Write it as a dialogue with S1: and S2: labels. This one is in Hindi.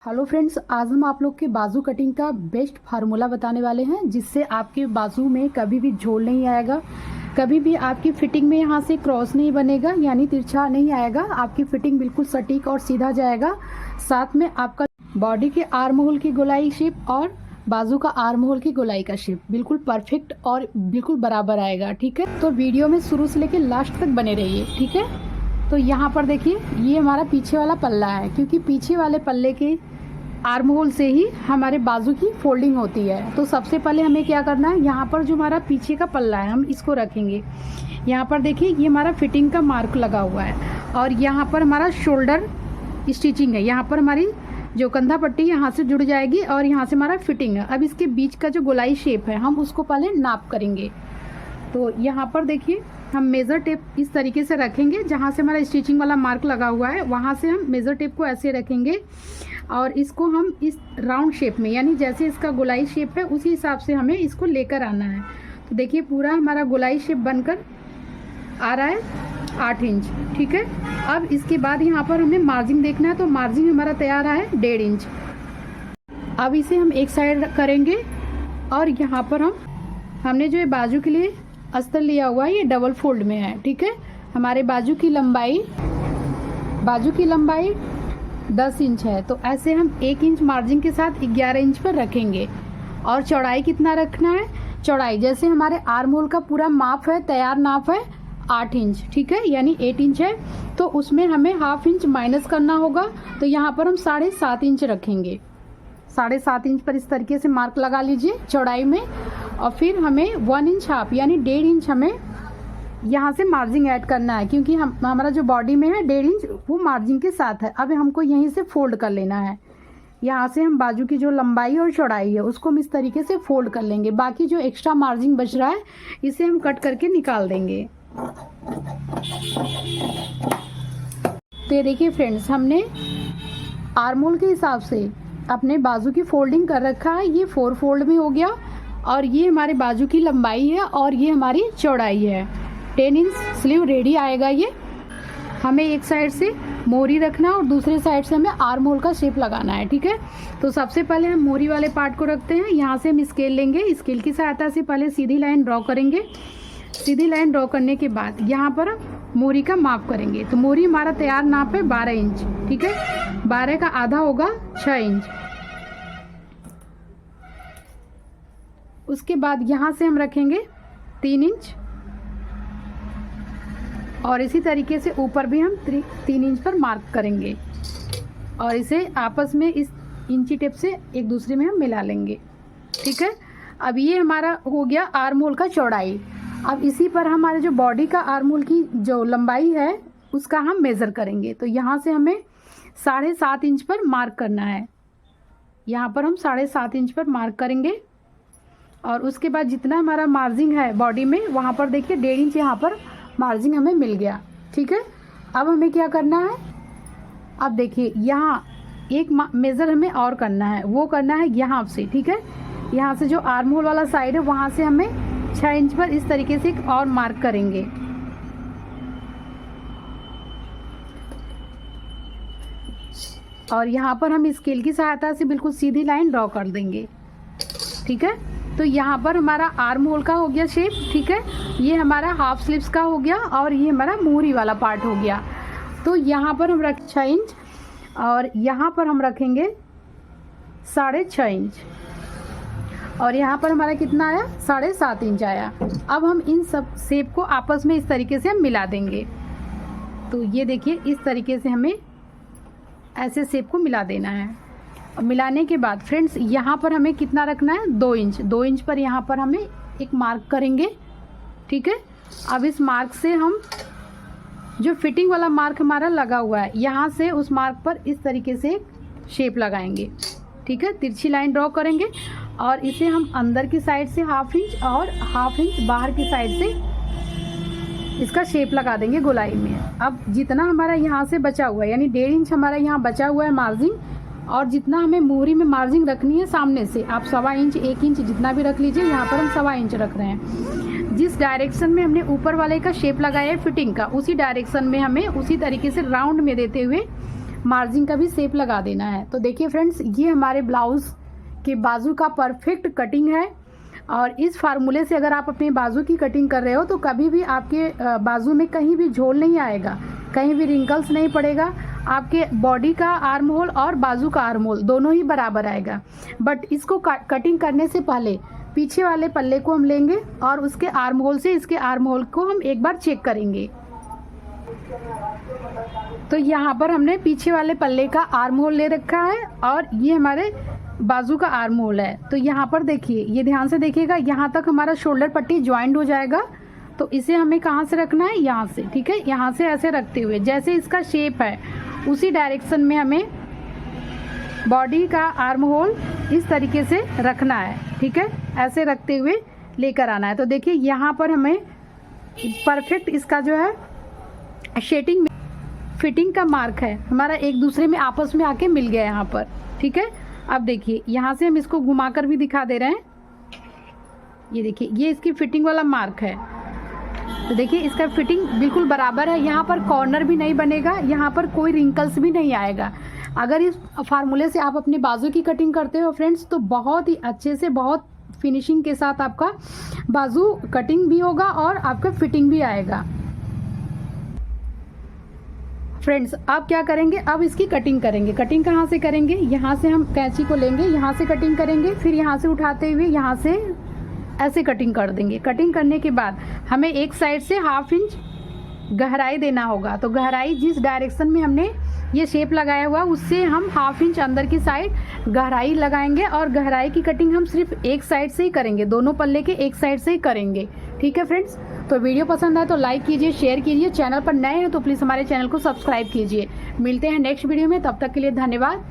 S1: हेलो फ्रेंड्स, आज हम आप लोग के बाजू कटिंग का बेस्ट फार्मूला बताने वाले हैं जिससे आपके बाजू में कभी भी झोल नहीं आएगा, कभी भी आपकी फिटिंग में यहाँ से क्रॉस नहीं बनेगा यानी तिरछा नहीं आएगा। आपकी फिटिंग बिल्कुल सटीक और सीधा जाएगा। साथ में आपका बॉडी के आर्म होल की गोलाई शेप और बाजू का आर्म होल की गोलाई का शेप बिल्कुल परफेक्ट और बिल्कुल बराबर आएगा। ठीक है, तो वीडियो में शुरू से लेकर लास्ट तक बने रहिए। ठीक है, तो यहाँ पर देखिए ये हमारा पीछे वाला पल्ला है, क्योंकि पीछे वाले पल्ले के आर्म होल से ही हमारे बाजू की फोल्डिंग होती है। तो सबसे पहले हमें क्या करना है, यहाँ पर जो हमारा पीछे का पल्ला है हम इसको रखेंगे। यहाँ पर देखिए ये हमारा फिटिंग का मार्क लगा हुआ है और यहाँ पर हमारा शोल्डर स्टिचिंग है। यहाँ पर हमारी जो कंधा पट्टी यहाँ से जुड़ जाएगी और यहाँ से हमारा फिटिंग है। अब इसके बीच का जो गोलाई शेप है हम उसको पहले नाप करेंगे। तो यहाँ पर देखिए हम मेज़र टेप इस तरीके से रखेंगे, जहाँ से हमारा स्टिचिंग वाला मार्क लगा हुआ है वहाँ से हम मेज़र टेप को ऐसे रखेंगे और इसको हम इस राउंड शेप में यानी जैसे इसका गोलाई शेप है उसी हिसाब से हमें इसको लेकर आना है। तो देखिए पूरा हमारा गोलाई शेप बनकर आ रहा है 8 इंच। ठीक है, अब इसके बाद यहाँ पर हमें मार्जिन देखना है। तो मार्जिन हमारा तैयार है 1.5 इंच। अब इसे हम एक साइड करेंगे और यहाँ पर हमने जो बाजू के लिए अस्तर लिया हुआ है ये डबल फोल्ड में है। ठीक है, हमारे बाजू की लंबाई 10 इंच है, तो ऐसे हम 1 इंच मार्जिन के साथ 11 इंच पर रखेंगे। और चौड़ाई कितना रखना है, चौड़ाई जैसे हमारे आर्म होल का पूरा माप है, तैयार नाप है 8 इंच। ठीक है, यानी 8 इंच है तो उसमें हमें ½ इंच माइनस करना होगा। तो यहाँ पर हम 7.5 इंच रखेंगे। 7.5 इंच पर इस तरीके से मार्क लगा लीजिए चौड़ाई में। और फिर हमें 1 इंच हाफ यानी 1.5 इंच हमें यहाँ से मार्जिन ऐड करना है, क्योंकि हमारा जो बॉडी में है 1.5 इंच वो मार्जिन के साथ है। अब हमको यहीं से फोल्ड कर लेना है। यहाँ से हम बाजू की जो लंबाई और चौड़ाई है उसको हम इस तरीके से फोल्ड कर लेंगे। बाकी जो एक्स्ट्रा मार्जिन बच रहा है इसे हम कट करके निकाल देंगे। तो देखिए फ्रेंड्स, हमने आर्म होल के हिसाब से अपने बाजू की फोल्डिंग कर रखा है। ये 4 फोल्ड में हो गया और ये हमारे बाजू की लंबाई है और ये हमारी चौड़ाई है। 10 इंच स्लीव रेडी आएगा। ये हमें एक साइड से मोरी रखना और दूसरे साइड से हमें आर्म होल का शेप लगाना है। ठीक है, तो सबसे पहले हम मोरी वाले पार्ट को रखते हैं। यहाँ से हम स्केल लेंगे, स्केल की सहायता से पहले सीधी लाइन ड्रॉ करेंगे। सीधी लाइन ड्रॉ करने के बाद यहाँ पर मोरी का माप करेंगे। तो मोरी हमारा तैयार नाप है 12 इंच। ठीक है, 12 का आधा होगा 6 इंच। उसके बाद यहाँ से हम रखेंगे 3 इंच और इसी तरीके से ऊपर भी हम 3 इंच पर मार्क करेंगे और इसे आपस में इस इंची टेप से एक दूसरे में हम मिला लेंगे। ठीक है, अब ये हमारा हो गया आर्म होल का चौड़ाई। अब इसी पर हमारे जो बॉडी का आर्म होल की जो लंबाई है उसका हम मेज़र करेंगे। तो यहाँ से हमें 7.5 इंच पर मार्क करना है। यहाँ पर हम 7.5 इंच पर मार्क करेंगे और उसके बाद जितना हमारा मार्जिन है बॉडी में वहाँ पर देखिए 1.5 इंच यहाँ पर मार्जिन हमें मिल गया। ठीक है, अब हमें क्या करना है, अब देखिए यहाँ एक मेज़र हमें और करना है, वो करना है यहाँ से। ठीक है, यहाँ से जो आर्म होल वाला साइड है वहाँ से हमें 6 इंच पर इस तरीके से एक और मार्क करेंगे। और यहाँ पर हम स्केल की सहायता से बिल्कुल सीधी लाइन ड्रॉ कर देंगे। ठीक है, तो यहाँ पर हमारा आर्म होल का हो गया शेप। ठीक है, ये हमारा हाफ स्लीव्स का हो गया और ये हमारा मोरी वाला पार्ट हो गया। तो यहाँ पर हम रख 6 इंच और यहाँ पर हम रखेंगे 6.5 इंच और यहाँ पर हमारा कितना आया, 7.5 इंच आया। अब हम इन सब शेप को आपस में इस तरीके से हम मिला देंगे। तो ये देखिए इस तरीके से हमें ऐसे शेप को मिला देना है। और मिलाने के बाद फ्रेंड्स यहाँ पर हमें कितना रखना है, 2 इंच। 2 इंच पर यहाँ पर हमें एक मार्क करेंगे। ठीक है, अब इस मार्क से हम जो फिटिंग वाला मार्क हमारा लगा हुआ है यहाँ से उस मार्क पर इस तरीके से एक शेप लगाएंगे। ठीक है, तिरछी लाइन ड्रॉ करेंगे और इसे हम अंदर की साइड से ½ इंच और ½ इंच बाहर की साइड से इसका शेप लगा देंगे गोलाई में। अब जितना हमारा यहाँ से बचा हुआ है यानी 1.5 इंच हमारा यहाँ बचा हुआ है मार्जिन, और जितना हमें मोहरी में मार्जिन रखनी है सामने से आप 1.25 इंच 1 इंच जितना भी रख लीजिए। यहाँ पर हम 1.25 इंच रख रहे हैं। जिस डायरेक्शन में हमने ऊपर वाले का शेप लगाया है फिटिंग का, उसी डायरेक्शन में हमें उसी तरीके से राउंड में देते हुए मार्जिन का भी शेप लगा देना है। तो देखिए फ्रेंड्स, ये हमारे ब्लाउज़ के बाजू का परफेक्ट कटिंग है। और इस फार्मूले से अगर आप अपने बाजू की कटिंग कर रहे हो तो कभी भी आपके बाजू में कहीं भी झोल नहीं आएगा, कहीं भी रिंकल्स नहीं पड़ेगा। आपके बॉडी का आर्म होल और बाजू का आर्म होल दोनों ही बराबर आएगा। बट इसको कटिंग करने से पहले पीछे वाले पल्ले को हम लेंगे और उसके आर्म होल से इसके आर्म होल को हम एक बार चेक करेंगे। तो यहाँ पर हमने पीछे वाले पल्ले का आर्म होल ले रखा है और ये हमारे बाजू का आर्म होल है। तो यहाँ पर देखिए, ये ध्यान से देखिएगा, यहाँ तक हमारा शोल्डर पट्टी ज्वाइंट हो जाएगा। तो इसे हमें कहाँ से रखना है, यहाँ से, ठीक है। यहाँ से ऐसे रखते हुए जैसे इसका शेप है उसी डायरेक्शन में हमें बॉडी का आर्म होल इस तरीके से रखना है, ठीक है। ऐसे रखते हुए लेकर आना है। तो देखिए यहाँ पर हमें परफेक्ट इसका जो है फिटिंग का मार्क है हमारा एक दूसरे में आपस में आके मिल गया यहाँ पर, ठीक है। अब देखिए यहाँ से हम इसको घुमाकर भी दिखा दे रहे हैं। ये देखिए, ये इसकी फिटिंग वाला मार्क है। तो देखिए इसका फिटिंग बिल्कुल बराबर है, यहाँ पर कॉर्नर भी नहीं बनेगा, यहाँ पर कोई रिंकल्स भी नहीं आएगा। अगर इस फार्मूले से आप अपने बाजू की कटिंग करते हो फ्रेंड्स तो बहुत ही अच्छे से, बहुत फिनिशिंग के साथ आपका बाजू कटिंग भी होगा और आपका फिटिंग भी आएगा। फ्रेंड्स अब क्या करेंगे, अब इसकी कटिंग करेंगे। कटिंग कहाँ से करेंगे, यहाँ से हम कैंची को लेंगे, यहाँ से कटिंग करेंगे, फिर यहाँ से उठाते हुए यहाँ से ऐसे कटिंग कर देंगे। कटिंग करने के बाद हमें एक साइड से 1/2 इंच गहराई देना होगा। तो गहराई जिस डायरेक्शन में हमने ये शेप लगाया हुआ उससे हम 1/2 इंच अंदर की साइड गहराई लगाएंगे और गहराई की कटिंग हम सिर्फ एक साइड से ही करेंगे, दोनों पल्ले के एक साइड से ही करेंगे, ठीक है फ्रेंड्स। तो वीडियो पसंद आए तो लाइक कीजिए, शेयर कीजिए। चैनल पर नए हैं तो प्लीज़ हमारे चैनल को सब्सक्राइब कीजिए। मिलते हैं नेक्स्ट वीडियो में, तब तक के लिए धन्यवाद।